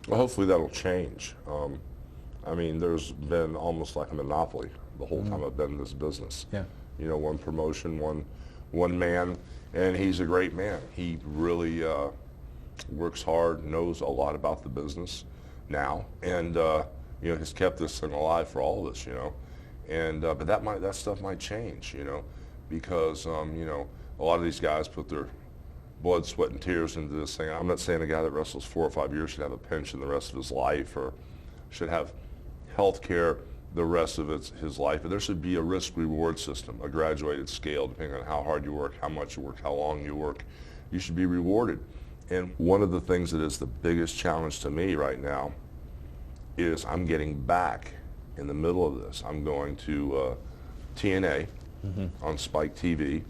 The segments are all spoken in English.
Well, hopefully that'll change. I mean, there's been almost like a monopoly the whole time I've been in this business. Yeah. You know, one promotion, one man, and he's a great man. He really works hard, knows a lot about the business now, and you know, has kept this thing alive for all of us. You know, and but that stuff might change. You know, because you know, a lot of these guys put their blood, sweat, and tears into this thing. I'm not saying a guy that wrestles 4 or 5 years should have a pension the rest of his life or should have health care the rest of his life, but there should be a risk-reward system, a graduated scale, depending on how hard you work, how much you work, how long you work. You should be rewarded. And one of the things that is the biggest challenge to me right now is I'm getting back in the middle of this. I'm going to TNA on Spike TV,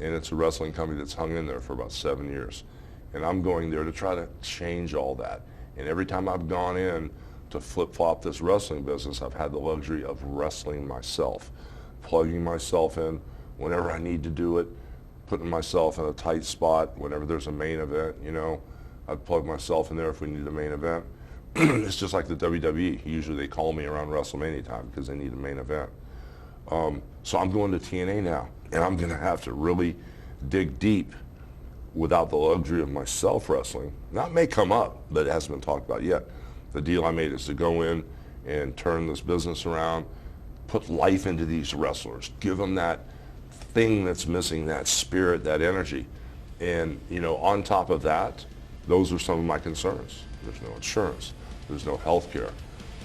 and it's a wrestling company that's hung in there for about 7 years. And I'm going there to try to change all that. And every time I've gone in to flip-flop this wrestling business, I've had the luxury of wrestling myself, plugging myself in whenever I need to do it, putting myself in a tight spot whenever there's a main event, you know. I'd plug myself in there if we need a main event. It's just like the WWE. Usually they call me around WrestleMania time because they need a main event. So I'm going to TNA now, and I'm going to have to really dig deep without the luxury of myself wrestling. That may come up, but it hasn't been talked about yet. The deal I made is to go in and turn this business around, put life into these wrestlers, give them that thing that's missing, that spirit, that energy. And, you know, on top of that, those are some of my concerns. There's no insurance. There's no health care.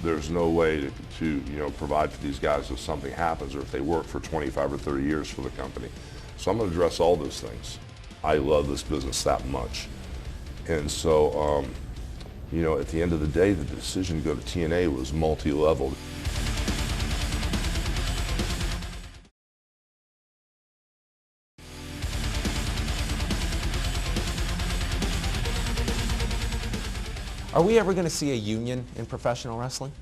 There's no way to you know, provide for these guys if something happens or if they work for 25 or 30 years for the company. So I'm going to address all those things. I love this business that much. And so, you know, at the end of the day, the decision to go to TNA was multi-leveled. Are we ever going to see a union in professional wrestling?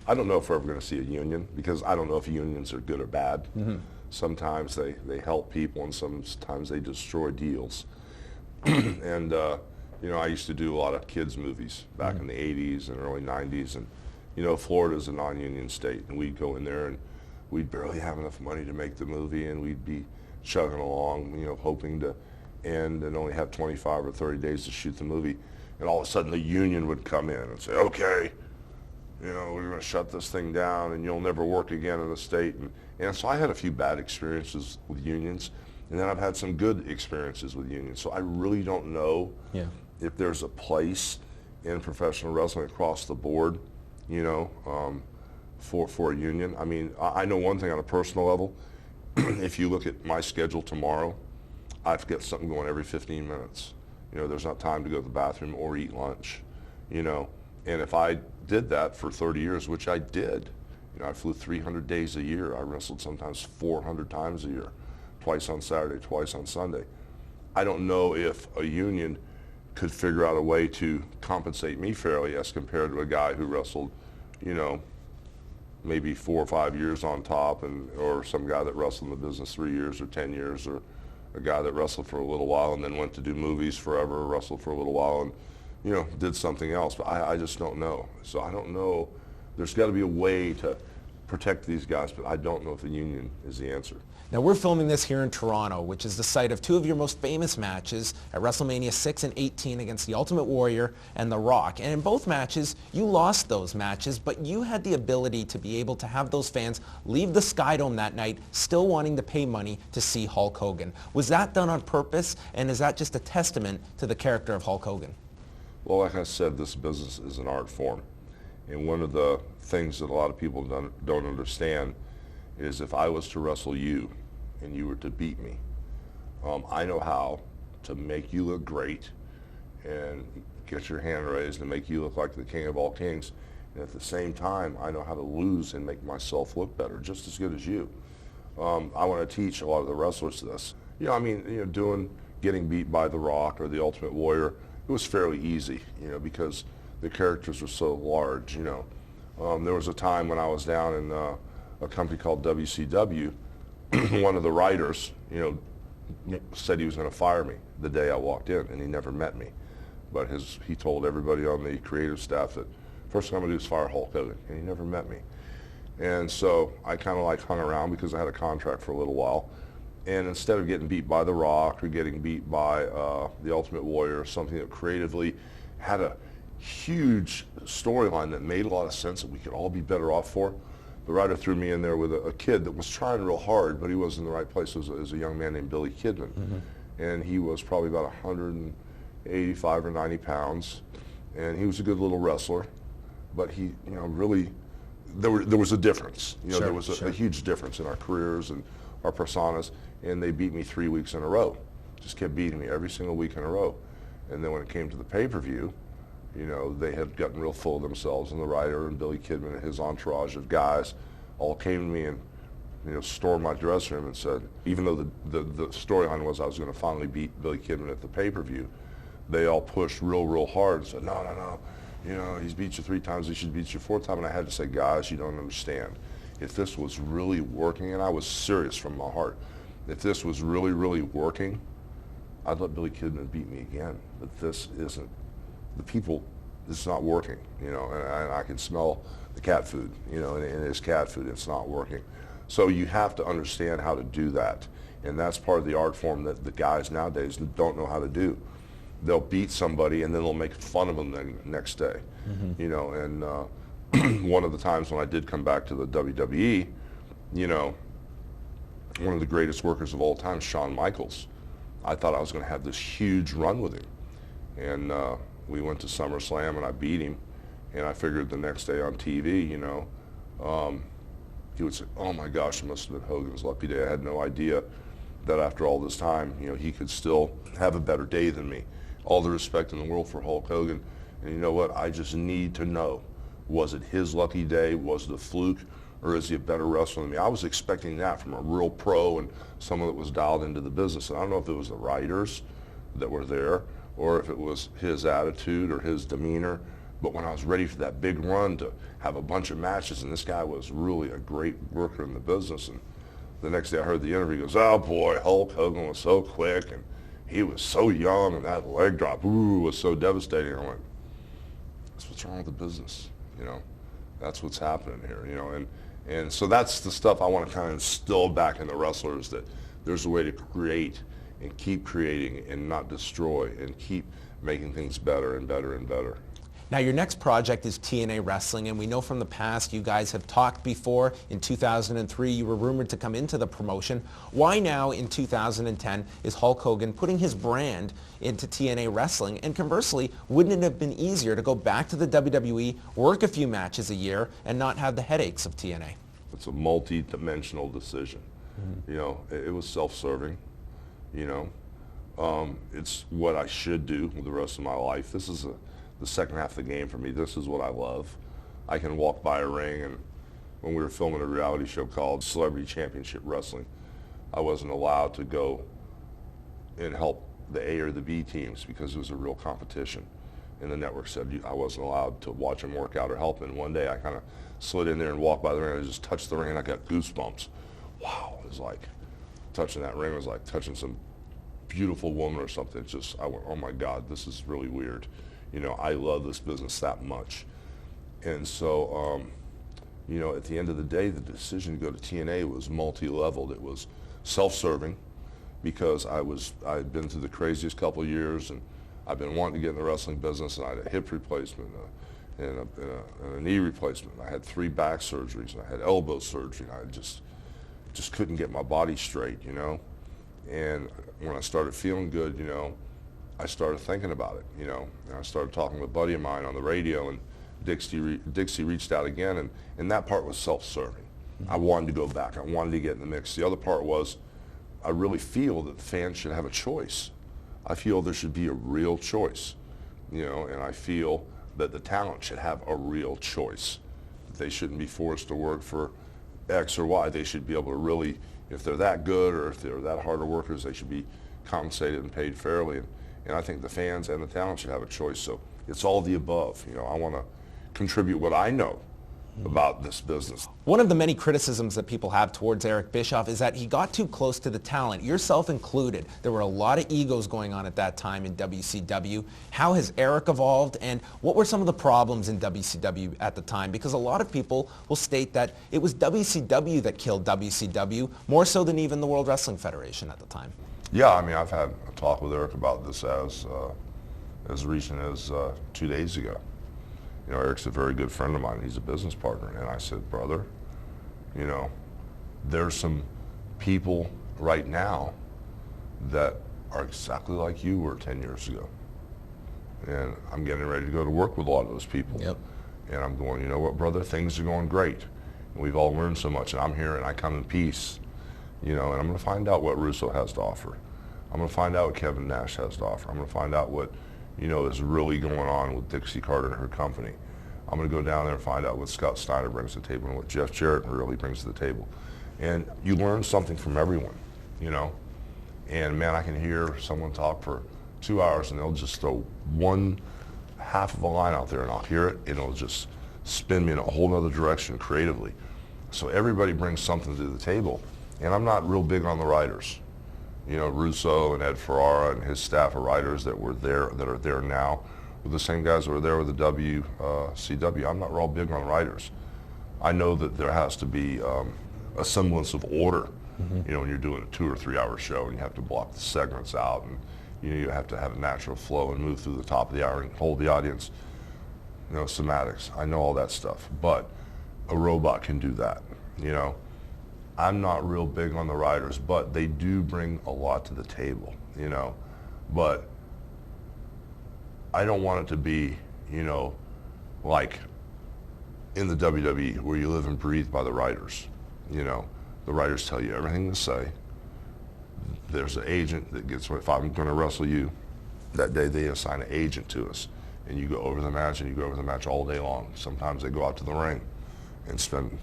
I don't know if we're ever going to see a union because I don't know if unions are good or bad. Sometimes they help people and sometimes they destroy deals. And, you know, I used to do a lot of kids movies back in the 80s and early 90s. And, you know, Florida's a non-union state. And we'd go in there and we'd barely have enough money to make the movie. And we'd be chugging along, you know, hoping to end and only have 25 or 30 days to shoot the movie. And all of a sudden the union would come in and say, okay, you know, we're going to shut this thing down and you'll never work again in the state. And so I had a few bad experiences with unions, and then I've had some good experiences with unions. So I really don't know if there's a place in professional wrestling across the board, you know, for a union. I mean, I know one thing on a personal level. If you look at my schedule tomorrow, I've got something going every 15 minutes. You know, there's not time to go to the bathroom or eat lunch, you know. And if I did that for 30 years, which I did, you know, I flew 300 days a year. I wrestled sometimes 400 times a year, twice on Saturday, twice on Sunday. I don't know if a union could figure out a way to compensate me fairly as compared to a guy who wrestled, you know, maybe 4 or 5 years on top, or some guy that wrestled in the business 3 years or 10 years, or a guy that wrestled for a little while and then went to do movies forever, wrestled for a little while and, you know, did something else. But I just don't know. So I don't know. There's got to be a way to protect these guys, but I don't know if the union is the answer. Now, we're filming this here in Toronto, which is the site of two of your most famous matches at WrestleMania 6 and 18 against The Ultimate Warrior and The Rock. And in both matches, you lost those matches, but you had the ability to be able to have those fans leave the Skydome that night still wanting to pay money to see Hulk Hogan. Was that done on purpose, and is that just a testament to the character of Hulk Hogan? Well, like I said, this business is an art form. And one of the things that a lot of people don't understand is if I was to wrestle you and you were to beat me, I know how to make you look great and get your hand raised and make you look like the king of all kings. And at the same time, I know how to lose and make myself look better, just as good as you. I want to teach a lot of the wrestlers this. You know, I mean, you know, getting beat by The Rock or The Ultimate Warrior, it was fairly easy, you know, because the characters were so large, you know. There was a time when I was down in a company called WCW. One of the writers, you know, said he was going to fire me the day I walked in, and he never met me. but he told everybody on the creative staff that first thing I'm going to do is fire Hulk Hogan, and he never met me. And so I kind of like hung around because I had a contract for a little while. And instead of getting beat by The Rock or getting beat by The Ultimate Warrior, something that creatively had a huge storyline that made a lot of sense that we could all be better off for, the writer threw me in there with a kid that was trying real hard, but he wasn't in the right place. It was a young man named Billy Kidman. And he was probably about 185 or 90 pounds. And he was a good little wrestler, but he, really, there was a difference. There was a huge difference in our careers and our personas, and they beat me 3 weeks in a row. Just kept beating me every single week in a row. And then when it came to the pay-per-view, they had gotten real full of themselves, and the writer and Billy Kidman and his entourage of guys all came to me and, stormed my dressing room and said, even though the storyline was I was going to finally beat Billy Kidman at the pay-per-view, they all pushed real hard and said, no, he's beat you 3 times, he should beat you 4th time. And I had to say, guys, you don't understand. If this was really working, and I was serious from my heart, if this was really working, I'd let Billy Kidman beat me again. But this isn't. It's not working, and I can smell the cat food, and his cat food, it's not working. So you have to understand how to do that. And that's part of the art form that the guys nowadays don't know how to do. They'll beat somebody and then they'll make fun of them the next day, and one of the times when I did come back to the WWE, one of the greatest workers of all time, Shawn Michaels, I thought I was going to have this huge run with him. And we went to SummerSlam and I beat him. And I figured the next day on TV, he would say, oh my gosh, it must have been Hogan's lucky day. I had no idea that after all this time, he could still have a better day than me. All the respect in the world for Hulk Hogan. And you know what? I just need to know, was it his lucky day? Was it a fluke? Or is he a better wrestler than me? I was expecting that from a real pro and someone that was dialed into the business. And I don't know if it was the writers that were there or if it was his attitude or his demeanor. But when I was ready for that big run to have a bunch of matches, and this guy was really a great worker in the business, and the next day I heard the interview, he goes, oh boy, Hulk Hogan was so quick, and he was so young, and that leg drop, was so devastating. I went, that's what's wrong with the business, That's what's happening here, And so that's the stuff I want to kind of instill back in the wrestlers, that there's a way to create and keep creating and not destroy and keep making things better and better and better. Now, your next project is TNA Wrestling, and we know from the past you guys have talked before. In 2003, you were rumored to come into the promotion. Why now, in 2010, is Hulk Hogan putting his brand into TNA Wrestling? And conversely, wouldn't it have been easier to go back to the WWE, work a few matches a year, and not have the headaches of TNA? It's a multi-dimensional decision. It was self-serving. It's what I should do with the rest of my life. This is the second half of the game for me. This is what I love. I can walk by a ring, and when we were filming a reality show called Celebrity Championship Wrestling, I wasn't allowed to go and help the A or the B teams because it was a real competition. And the network said I wasn't allowed to watch them work out or help them. And one day I kind of slid in there and walked by the ring, and I just touched the ring, and I got goosebumps. Wow, it was like touching that ring was like touching some beautiful woman or something. It's just, I went, oh my God, this is really weird. I love this business that much. And so, at the end of the day, the decision to go to TNA was multi-leveled. It was self-serving because I'd been through the craziest couple of years, and I've been wanting to get in the wrestling business, and I had a hip replacement and a knee replacement. I had 3 back surgeries, and I had elbow surgery, and I just couldn't get my body straight, And when I started feeling good, I started thinking about it, and I started talking with a buddy of mine on the radio, and Dixie reached out again, and that part was self-serving. I wanted to go back. I wanted to get in the mix. The other part was I really feel that the fans should have a choice. I feel there should be a real choice, and I feel that the talent should have a real choice. They shouldn't be forced to work for X or Y. They should be able to really, if they're that good or if they're that hard of workers, they should be compensated and paid fairly. And I think the fans and the talent should have a choice. So it's all the above. I want to contribute what I know about this business. One of the many criticisms that people have towards Eric Bischoff is that he got too close to the talent, yourself included. There were a lot of egos going on at that time in WCW. How has Eric evolved, and what were some of the problems in WCW at the time? Because a lot of people will state that it was WCW that killed WCW, more so than even the World Wrestling Federation at the time. Yeah, I mean, I've had a talk with Eric about this as recent as 2 days ago. You know, Eric's a very good friend of mine. He's a business partner. And I said, brother, you know, there's some people right now that are exactly like you were 10 years ago. And I'm getting ready to go to work with a lot of those people. Yep. And I'm going, you know what, brother, things are going great. And we've all learned so much. And I'm here and I come in peace, you know, and I'm going to find out what Russo has to offer. I'm going to find out what Kevin Nash has to offer. I'm going to find out what, you know, is really going on with Dixie Carter and her company. I'm going to go down there and find out what Scott Steiner brings to the table and what Jeff Jarrett really brings to the table. And you learn something from everyone, you know. And man, I can hear someone talk for 2 hours and they'll just throw one half of a line out there and I'll hear it and it'll just spin me in a whole other direction creatively. So everybody brings something to the table. And I'm not real big on the writers. You know, Russo and Ed Ferrara and his staff of writers that were there, that are there now, were the same guys that were there with the WCW. I'm not real big on writers. I know that there has to be a semblance of order. You know, when you're doing a 2 or 3 hour show and you have to block the segments out and you have to have a natural flow and move through the top of the hour and hold the audience. You know, somatics. I know all that stuff, but a robot can do that, you know. I'm not real big on the writers, but they do bring a lot to the table, you know. But I don't want it to be, you know, like in the WWE where you live and breathe by the writers. You know, the writers tell you everything to say. There's an agent that gets, if I'm going to wrestle you, that day they assign an agent to us. And you go over the match and you go over the match all day long. Sometimes they go out to the ring and spend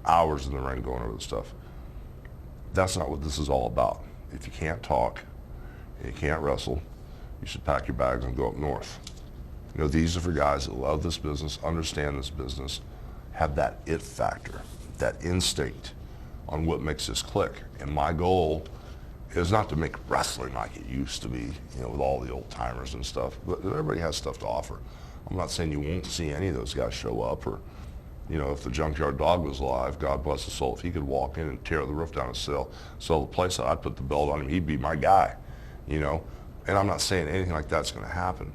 hours in the ring going over the stuff. That's not what this is all about. If you can't talk and you can't wrestle, you should pack your bags and go up north. You know, these are for guys that love this business, understand this business, have that it factor, that instinct on what makes this click. And my goal is not to make wrestling like it used to be, you know, with all the old timers and stuff, but everybody has stuff to offer. I'm not saying you won't see any of those guys show up, or, you know, if the Junkyard Dog was alive, God bless his soul, if he could walk in and tear the roof down and sell the place out, I'd put the belt on him, he'd be my guy, you know. And I'm not saying anything like that's going to happen.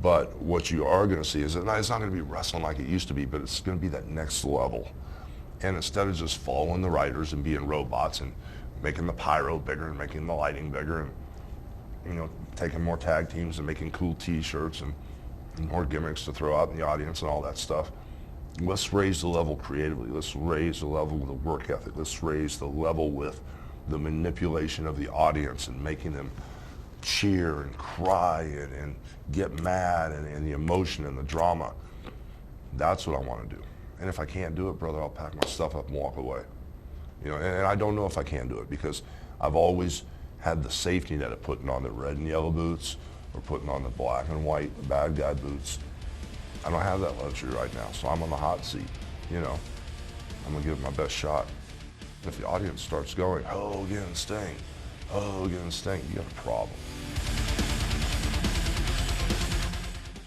But what you are going to see is that it's not going to be wrestling like it used to be, but it's going to be that next level. And instead of just following the writers and being robots and making the pyro bigger and making the lighting bigger and, you know, taking more tag teams and making cool T-shirts and more gimmicks to throw out in the audience and all that stuff, let's raise the level creatively. Let's raise the level with the work ethic. Let's raise the level with the manipulation of the audience and making them cheer and cry and get mad and the emotion and the drama. That's what I want to do. And if I can't do it, brother, I'll pack my stuff up and walk away. You know, and I don't know if I can do it because I've always had the safety net of putting on the red and yellow boots or putting on the black and white bad guy boots. I don't have that luxury right now, so I'm on the hot seat, you know. I'm going to give it my best shot. If the audience starts going, oh, again, Sting, you got a problem.